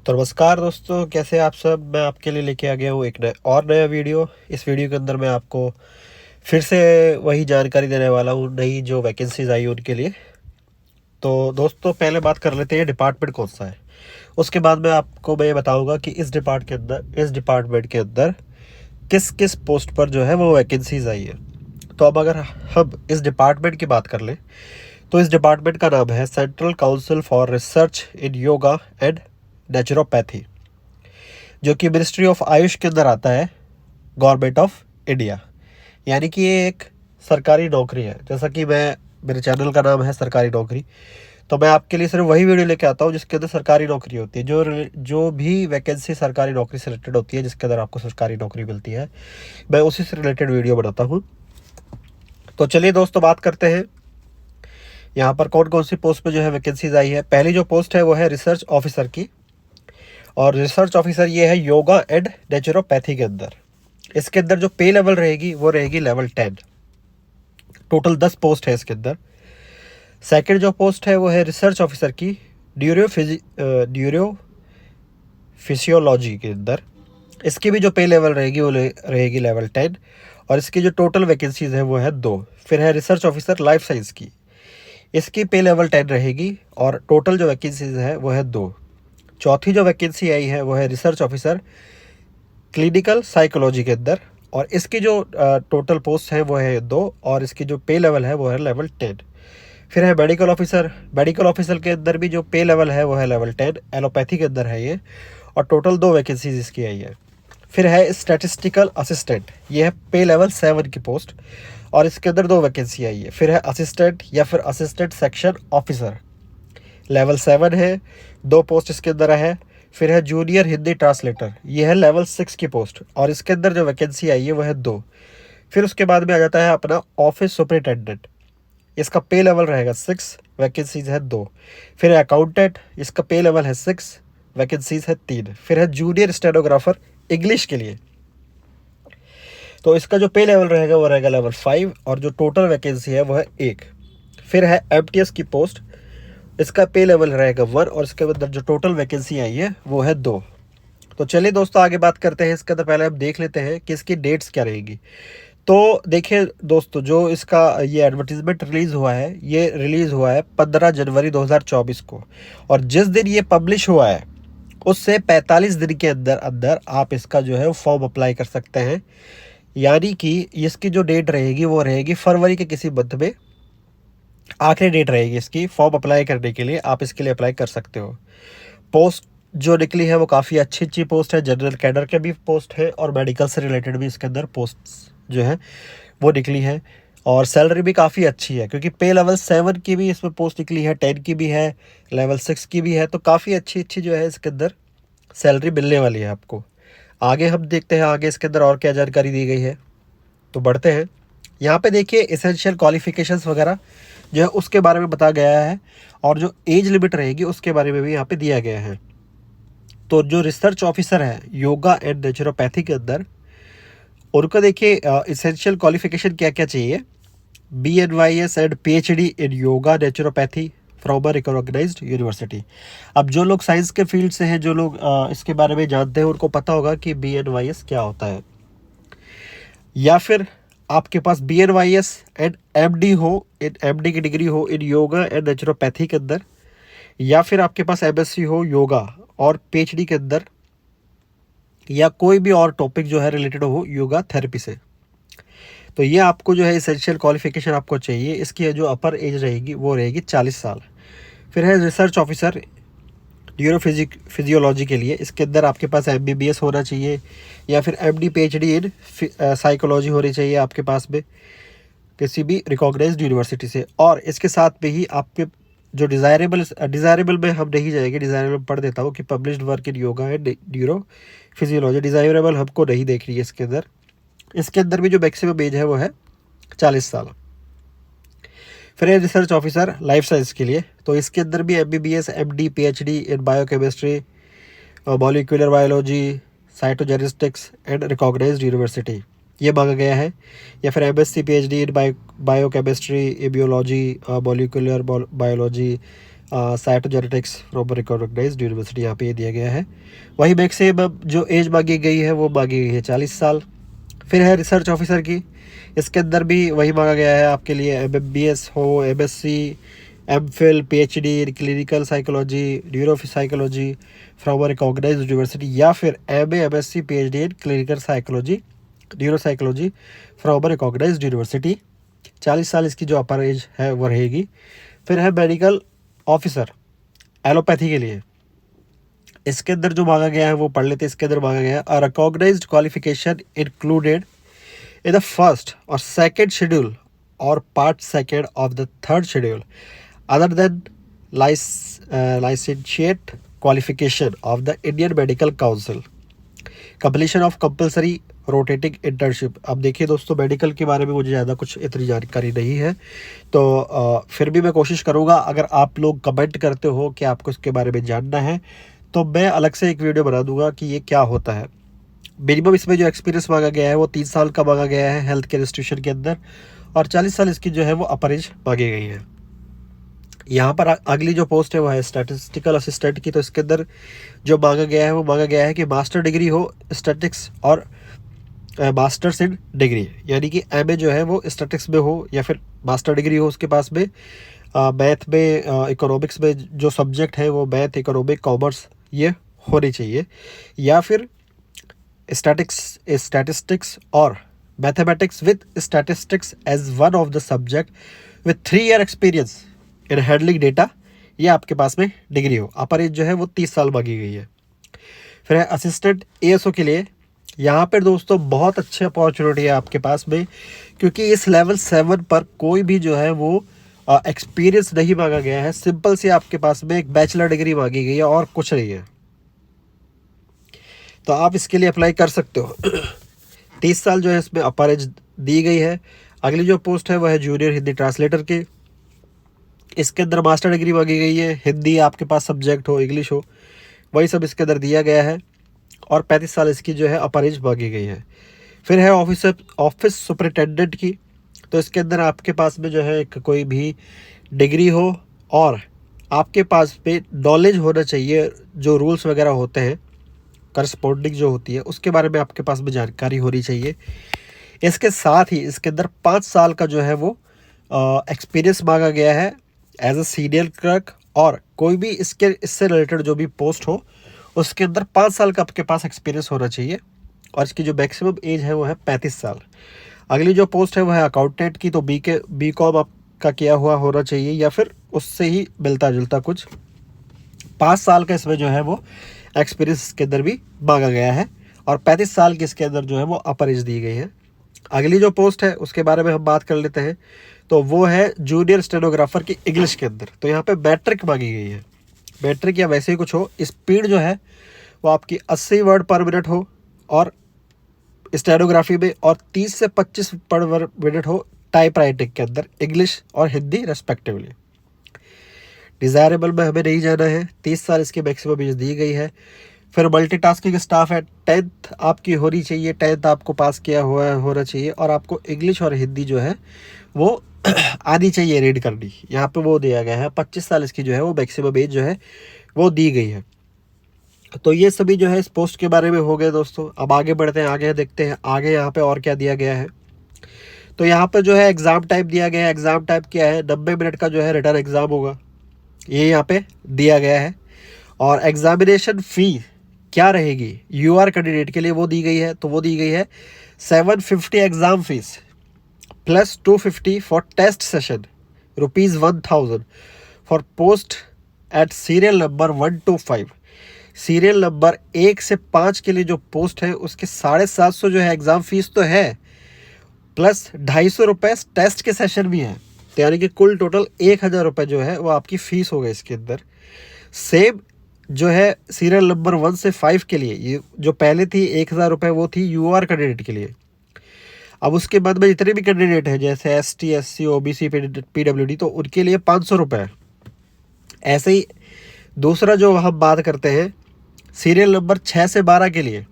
तो नमस्कार दोस्तों, कैसे आप सब। मैं आपके लिए लेके आ गया हूँ एक नया वीडियो। इस वीडियो के अंदर मैं आपको फिर से वही जानकारी देने वाला हूँ, नई जो वैकेंसीज आई उनके लिए। तो दोस्तों पहले बात कर लेते हैं डिपार्टमेंट कौन सा है। उसके बाद मैं बताऊँगा कि इस डिपार्टमेंट के अंदर किस किस पोस्ट पर जो है वो वैकेंसीज आई है। तो अब अगर हम इस डिपार्टमेंट की बात कर लें तो इस डिपार्टमेंट का नाम है central council for research in yoga and naturopathy, जो कि मिनिस्ट्री ऑफ आयुष के अंदर आता है, गवर्नमेंट ऑफ इंडिया। यानी कि ये एक सरकारी नौकरी है। जैसा कि मेरे चैनल का नाम है सरकारी नौकरी, तो मैं आपके लिए सिर्फ वही वीडियो लेके आता हूँ जिसके अंदर सरकारी नौकरी होती है। जो भी वैकेंसी सरकारी नौकरी से रिलेटेड होती है, जिसके अंदर आपको सरकारी नौकरी मिलती है, मैं उसी से रिलेटेड वीडियो बनाता हूँ। तो चलिए दोस्तों बात करते हैं यहाँ पर कौन कौन सी पोस्ट पे जो है वैकेंसीज आई है। पहली जो पोस्ट है वो है रिसर्च ऑफिसर की, और रिसर्च ऑफिसर ये है योगा एंड नेचुरोपैथी के अंदर। इसके अंदर जो पे लेवल रहेगी वो रहेगी लेवल 10। टोटल 10 पोस्ट है इसके अंदर। सेकंड जो पोस्ट है वो है रिसर्च ऑफिसर की ड्यूरो फिजियोलॉजी के अंदर। इसकी भी जो पे लेवल रहेगी वो रहेगी लेवल 10, और इसकी जो टोटल वैकेंसीज है वो है 2। फिर है रिसर्च ऑफिसर लाइफ साइंस की, इसकी पे लेवल 10 रहेगी और टोटल जो वैकेंसीज है वो है 2। चौथी जो वैकेंसी आई है वो है रिसर्च ऑफिसर क्लिनिकल साइकोलॉजी के अंदर, और इसकी जो टोटल पोस्ट है वो है 2, और इसकी जो पे लेवल है वो है लेवल 10। फिर है मेडिकल ऑफिसर के अंदर भी जो पे लेवल है वो है लेवल 10, एलोपैथी के अंदर है ये, और टोटल 2 वैकेंसीज इसकी आई है। फिर है स्टैटिस्टिकल असिस्टेंट, ये है पे लेवल 7 की पोस्ट, और इसके अंदर 2 वैकेंसी आई है। फिर है असिस्टेंट या फिर असिस्टेंट सेक्शन ऑफिसर, लेवल 7 है, 2 पोस्ट इसके अंदर है। फिर है जूनियर हिंदी ट्रांसलेटर, ये है लेवल 6 की पोस्ट, और इसके अंदर जो वैकेंसी आई है वो है 2। फिर उसके बाद में आ जाता है अपना ऑफिस सुपरिटेंडेंट, इसका पे लेवल रहेगा 6, वैकेंसीज है 2। फिर है अकाउंटेंट, इसका पे लेवल है 6, वैकेंसीज है 3। फिर है जूनियर स्टेनोग्राफर इंग्लिश के लिए, तो इसका जो पे लेवल रहेगा वो रहेगा लेवल 5, और जो टोटल वैकेंसी है वो है 1। फिर है एमटीएस की पोस्ट, इसका पे लेवल रहेगा 1, और इसके अंदर जो टोटल वैकेंसी आई है वो है 2। तो चलिए दोस्तों आगे बात करते हैं। इसके अंदर पहले हम देख लेते हैं कि इसकी डेट्स क्या रहेगी। तो देखिए दोस्तों, जो इसका ये एडवर्टीजमेंट रिलीज़ हुआ है 15 जनवरी 2024 को, और जिस दिन ये पब्लिश हुआ है उससे 45 दिन के अंदर अंदर आप इसका जो है फॉर्म अप्लाई कर सकते हैं। यानी कि इसकी जो डेट रहेगी वो रहेगी फरवरी के किसी मंथ में, आखिरी डेट रहेगी इसकी फॉर्म अप्लाई करने के लिए। आप इसके लिए अप्लाई कर सकते हो। पोस्ट जो निकली है वो काफ़ी अच्छी अच्छी पोस्ट है, जनरल कैडर के भी पोस्ट है, और मेडिकल से रिलेटेड भी इसके अंदर पोस्ट्स जो है वो निकली है। और सैलरी भी काफ़ी अच्छी है, क्योंकि पे लेवल 7 की भी इसमें पोस्ट निकली है, 10 की भी है, लेवल 6 की भी है। तो काफ़ी अच्छी अच्छी जो है इसके अंदर सैलरी मिलने वाली है आपको। आगे हम देखते हैं आगे इसके अंदर और क्या जानकारी दी गई है। तो बढ़ते हैं। यहाँ पे देखिए एसेंशियल क्वालिफिकेशंस वगैरह जो है उसके बारे में बताया गया है, और जो एज लिमिट रहेगी उसके बारे में भी यहाँ पे दिया गया है। तो जो रिसर्च ऑफिसर है योगा एंड नेचुरोपैथी के अंदर, उनका देखिए एसेंशियल क्वालिफिकेशन क्या क्या चाहिए। BNYS and PhD in yoga naturopathy from a recognised university. अब जो लोग साइंस के फील्ड से हैं, जो लोग इसके बारे में जानते हैं, उनको पता होगा कि BNYS क्या होता है। या फिर आपके पास BNYS एंड MD हो, इन MD की डिग्री हो इन योगा एंड नेचुरोपैथी के अंदर, या फिर आपके पास MSc हो योगा और PhD के अंदर, या कोई भी और टॉपिक जो है रिलेटेड हो योगा थेरेपी से। तो ये आपको जो है एसेंशियल क्वालिफिकेशन आपको चाहिए। इसकी जो अपर एज रहेगी वो रहेगी 40 साल। फिर है रिसर्च ऑफिसर फिजियोलॉजी के लिए, इसके अंदर आपके पास MBBS होना चाहिए, या फिर MD PhD इन साइकोलॉजी होनी चाहिए आपके पास में किसी भी रिकॉग्नाइज्ड यूनिवर्सिटी से। और इसके साथ में ही आपके जो डिज़ायरेबल में हम नहीं जाएंगे, डिज़ायरेबल पढ़ देता हूँ कि published work in yoga and neuro physiology, desirable हमको नहीं देख रही है इसके अंदर। इसके अंदर भी जो मैक्सिमम एज है वो है 40 साल। फिर है रिसर्च ऑफिसर लाइफ साइंस के लिए, तो इसके अंदर भी MBBS MD PhD in biochemistry, molecular biology, cytogenetics and recognised university ये मांगा गया है। या फिर MSc PhD in biochemistry, immunology, molecular biology, cytogenetics from recognised university, यहाँ पे ये दिया गया है। वही मैक्सिमम जो एज मांगी गई है वो मांगी गई है 40 साल। फिर है रिसर्च ऑफिसर की, इसके अंदर भी वही मांगा गया है आपके लिए MBBS हो, MSc, MPhil, PhD in clinical psychology, neuro psychology from a recognised university, या फिर MA, MSc, PhD in clinical psychology, neuro psychology from a recognised university. 40 साल इसकी जो अपर एज है वो रहेगी। फिर है मेडिकल ऑफिसर एलोपैथी के लिए, इसके अंदर जो मांगा गया है वो पढ़ लेते हैं। इसके अंदर मांगा गया है a recognised qualification included in the first or second schedule or part second of the third schedule other than licentiate qualification of the Indian Medical Council, completion of compulsory rotating internship। अब देखिए दोस्तों, medical के बारे में मुझे ज़्यादा कुछ इतनी जानकारी नहीं है, तो फिर भी मैं कोशिश करूँगा, अगर आप लोग कमेंट करते हो कि आपको इसके बारे में जानना है तो मैं अलग से एक वीडियो बना दूंगा कि ये क्या होता है। मिनिमम इसमें जो एक्सपीरियंस मांगा गया है वो 3 साल का मांगा गया है हेल्थ केयर इंस्टीट्यूशन के अंदर, और 40 साल इसकी जो है वो अपर एज मांगी गई है। यहाँ पर अगली जो पोस्ट है वो है स्टैटिस्टिकल असिस्टेंट की, तो इसके अंदर जो मांगा गया है वो मांगा गया है कि मास्टर डिग्री हो स्टैटिक्स और मास्टर्स इन डिग्री, यानी कि MA जो है वो स्टैटिक्स में हो या फिर मास्टर डिग्री हो उसके पास में, मैथ में, इकोनॉमिक्स में जो सब्जेक्ट है वो मैथ, इकोनॉमिक, कॉमर्स ये होनी चाहिए, या फिर स्टैटिस्टिक्स और mathematics with statistics as one of the subject with 3 year experience in handling data, ये आपके पास में डिग्री हो। अपर एज जो है वो 30 साल मांगी गई है। फिर है असिस्टेंट ASO के लिए, यहाँ पर दोस्तों बहुत अच्छी अपॉर्चुनिटी है आपके पास में, क्योंकि इस लेवल 7 पर कोई भी जो है वो एक्सपीरियंस नहीं मांगा गया है। सिंपल से आपके पास में एक बैचलर डिग्री मांगी गई है और कुछ नहीं है, तो आप इसके लिए अप्लाई कर सकते हो। 30 साल जो है इसमें अपर एज दी गई है। अगली जो पोस्ट है वह है जूनियर हिंदी ट्रांसलेटर की, इसके अंदर मास्टर डिग्री मांगी गई है, हिंदी आपके पास सब्जेक्ट हो, इंग्लिश हो, वही सब इसके अंदर दिया गया है, और 35 साल इसकी जो है अपर एज मांगी गई है। फिर है ऑफिस सुपरिटेंडेंट की, तो इसके अंदर आपके पास में जो है कोई भी डिग्री हो और आपके पास पे नॉलेज होना चाहिए, जो रूल्स वगैरह होते हैं करस्पॉन्डिंग जो होती है उसके बारे में आपके पास में जानकारी होनी चाहिए। इसके साथ ही इसके अंदर 5 साल का जो है वो एक्सपीरियंस मांगा गया है एज अ सीनियर क्लर्क, और कोई भी इससे रिलेटेड जो भी पोस्ट हो उसके अंदर 5 साल का आपके पास एक्सपीरियंस होना चाहिए, और इसकी जो मैक्सिमम एज है वो है 35 साल। अगली जो पोस्ट है वो है अकाउंटेंट की, तो BCom आपका किया हुआ होना चाहिए या फिर उससे ही मिलता जुलता कुछ। 5 साल का इसमें जो है वो एक्सपीरियंस के अंदर भी मांगा गया है, और 35 साल की इसके अंदर जो है वो अपर एज दी गई है। अगली जो पोस्ट है उसके बारे में हम बात कर लेते हैं, तो वो है जूनियर स्टेनोग्राफर की इंग्लिश के अंदर। तो यहाँ पे मैट्रिक मांगी गई है, मैट्रिक या वैसे ही कुछ हो, स्पीड जो है वो आपकी 80 वर्ड पर मिनट हो और स्टेनोग्राफी में, और 30 से 25 पर मिनट हो टाइप राइटिंग के अंदर, इंग्लिश और हिंदी रेस्पेक्टिवली। डिज़ायरेबल में हमें नहीं जाना है। 30 साल इसकी मैक्सिमम एज दी गई है। फिर मल्टीटास्किंग स्टाफ है, 10th आपकी होनी चाहिए, 10th आपको पास किया हुआ होना चाहिए, और आपको इंग्लिश और हिंदी जो है वो आनी चाहिए रीड करनी, यहाँ पे वो दिया गया है। 25 साल इसकी जो है वो मैक्सिमम एज जो है वो दी गई है। तो ये सभी जो है इस पोस्ट के बारे में हो गए दोस्तों। अब आगे बढ़ते हैं, आगे देखते हैं आगे यहाँ पे और क्या दिया गया है। तो यहाँ पर जो है एग्ज़ाम टाइप दिया गया है। एग्ज़ाम टाइप क्या है, 90 मिनट का जो है रिटर्न एग्ज़ाम होगा, ये यहाँ पे दिया गया है। और एग्जामिनेशन फ़ी क्या रहेगी UR कैंडिडेट के लिए वो दी गई है, तो वो दी गई है 750 exam fees plus 250 for test session, ₹1000 for post at serial number 1 to 5। Serial number 1 से 5 के लिए जो पोस्ट है उसके 750 जो है एग्ज़ाम फीस तो है, प्लस 250 रुपये टेस्ट के सेशन भी हैं, तो यानी कि कुल टोटल 1000 रुपये जो है वो आपकी फ़ीस होगा इसके अंदर। सेम जो है सीरियल नंबर 1 से 5 के लिए, ये जो पहले थी 1000 रुपये वो थी UR कैंडिडेट के लिए। अब उसके बाद में जितने भी कैंडिडेट हैं जैसे ST SC OBC PWD, तो उनके लिए 500 रुपये। ऐसे ही दूसरा जो हम बात करते हैं सीरियल नंबर 6 से 12 के लिए,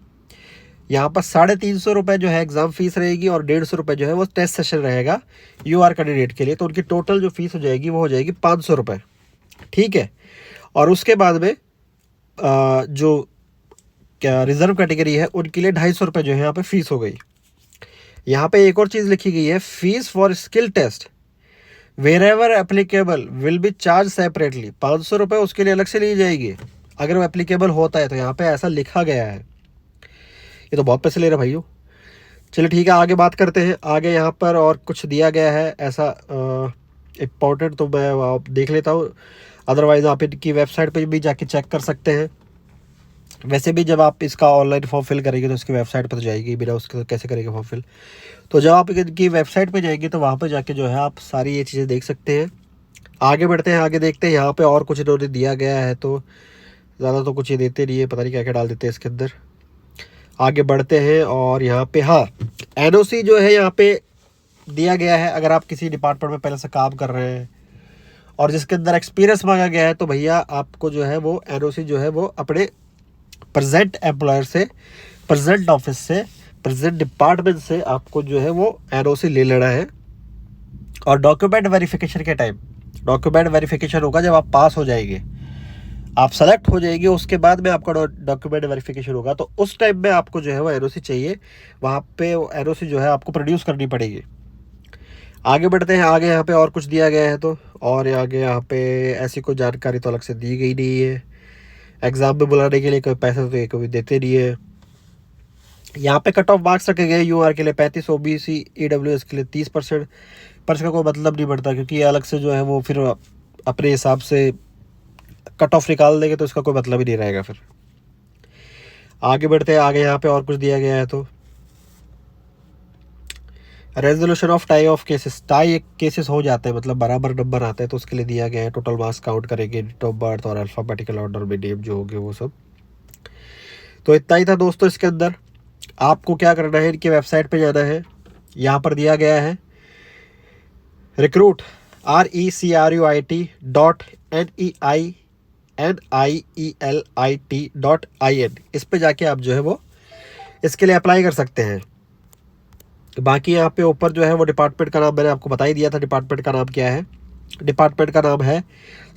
यहाँ पर 350 रुपये जो है एग्ज़ाम फीस रहेगी, और 150 रुपये जो है वो टेस्ट सेशन रहेगा UR कैंडिडेट के लिए, तो उनकी टोटल जो फीस हो जाएगी वो हो जाएगी 500 रुपये। ठीक है। और उसके बाद में जो क्या रिजर्व कैटेगरी है उनके लिए 250 रुपये जो है यहाँ पे फीस हो गई। यहाँ पे एक और चीज़ लिखी गई है, fees for skill test wherever applicable will be charge separately. 500 रुपये उसके लिए अलग से ली जाएगी अगर वो एप्लीकेबल होता है, तो यहाँ पे ऐसा लिखा गया है। ये तो बहुत पैसे ले रहे भाइयों। चलिए ठीक है, आगे बात करते हैं। आगे यहाँ पर और कुछ दिया गया है ऐसा इम्पोर्टेंट, तो मैं आप देख लेता हूँ, अदरवाइज़ आप इनकी वेबसाइट पे भी जाके चेक कर सकते हैं। वैसे भी जब आप इसका ऑनलाइन फॉर्म फिल करेंगे तो इसकी वेबसाइट पर तो जाएगी, बिना उसके तो कैसे करेंगे फॉर्म फिल। तो जब आप इनकी वेबसाइट पे जाएंगे तो वहाँ पर जाके जो है आप सारी ये चीज़ें देख सकते हैं। आगे बढ़ते हैं, आगे देखते हैं यहाँ पे और कुछ इन्होंने दिया गया है। तो ज़्यादा तो कुछ ये देते नहीं है, पता नहीं क्या क्या डाल देते हैं इसके अंदर। आगे बढ़ते हैं और यहाँ पे हाँ, एनओसी जो है यहाँ पे दिया गया है। अगर आप किसी डिपार्टमेंट में पहले से काम कर रहे हैं और जिसके अंदर एक्सपीरियंस मांगा गया है, तो भैया आपको जो है वो एनओसी जो है वो अपने प्रेजेंट एम्प्लॉयर से, प्रेजेंट ऑफिस से, प्रेजेंट डिपार्टमेंट से आपको जो है वो एनओसी ले लेना है। और डॉक्यूमेंट वेरिफिकेशन के टाइम, डॉक्यूमेंट वेरिफिकेशन होगा जब आप पास हो जाएंगे, आप सेलेक्ट हो जाएंगे, उसके बाद में आपका डॉक्यूमेंट वेरिफिकेशन होगा, तो उस टाइम में आपको जो है वो एनओसी चाहिए। वहाँ पे वो एनओसी जो है आपको प्रोड्यूस करनी पड़ेगी। आगे बढ़ते हैं, आगे यहाँ पे और कुछ दिया गया है। तो और आगे यहाँ पे ऐसी कोई जानकारी तो अलग से दी गई नहीं है। एग्ज़ाम में बुलाने के लिए कोई पैसा तो ये कभी देते नहीं है। यहाँ पे कट ऑफ मार्क्स रखे गए, यूआर के लिए 35, ओबीसी ईडब्ल्यूएस के लिए 30%, पर इसका कोई मतलब नहीं पड़ता क्योंकि ये अलग से जो है वो फिर अपने हिसाब से कट ऑफ निकाल देंगे, तो इसका कोई मतलब ही नहीं रहेगा फिर। आगे बढ़ते हैं, आगे यहाँ पे और कुछ दिया गया है। तो resolution of tie of cases, tie cases हो जाते हैं मतलब बराबर नंबर आते हैं, तो उसके लिए दिया गया है। टोटल मार्क्स काउंट करेंगे, डेट ऑफ बर्थ और अल्फाबेटिकल ऑर्डर में नेम जो होंगे वो सब। तो इतना ही था दोस्तों इसके अंदर। आपको क्या करना है, इनकी वेबसाइट पे जाना है। यहाँ पर दिया गया है रिक्रूट RECRUIT.NEILIT.IN, इस पे जाके आप जो है वो इसके लिए अप्लाई कर सकते हैं। बाकी यहाँ पे ऊपर जो है वो डिपार्टमेंट का नाम मैंने आपको बता ही दिया था। डिपार्टमेंट का नाम क्या है? डिपार्टमेंट का नाम है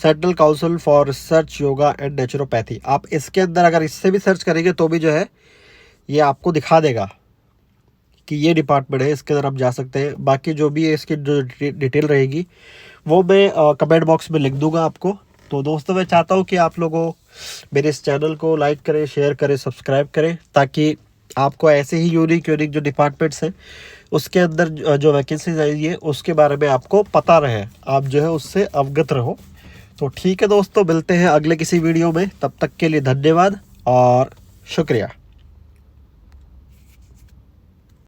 central council for research yoga and naturopathy. आप इसके अंदर अगर इससे भी सर्च करेंगे तो भी जो है ये आपको दिखा देगा कि ये डिपार्टमेंट है, इसके अंदर आप जा सकते हैं। बाकी जो भी है इसकी जो डिटेल रहेगी वो मैं कमेंट बॉक्स में लिख दूंगा आपको। तो दोस्तों मैं चाहता हूँ कि आप लोगों मेरे इस चैनल को लाइक करें, शेयर करें, सब्सक्राइब करें, ताकि आपको ऐसे ही यूनिक जो डिपार्टमेंट्स हैं उसके अंदर जो वैकेंसीज आई है उसके बारे में आपको पता रहे, आप जो है उससे अवगत रहो। तो ठीक है दोस्तों, मिलते हैं अगले किसी वीडियो में। तब तक के लिए धन्यवाद और शुक्रिया।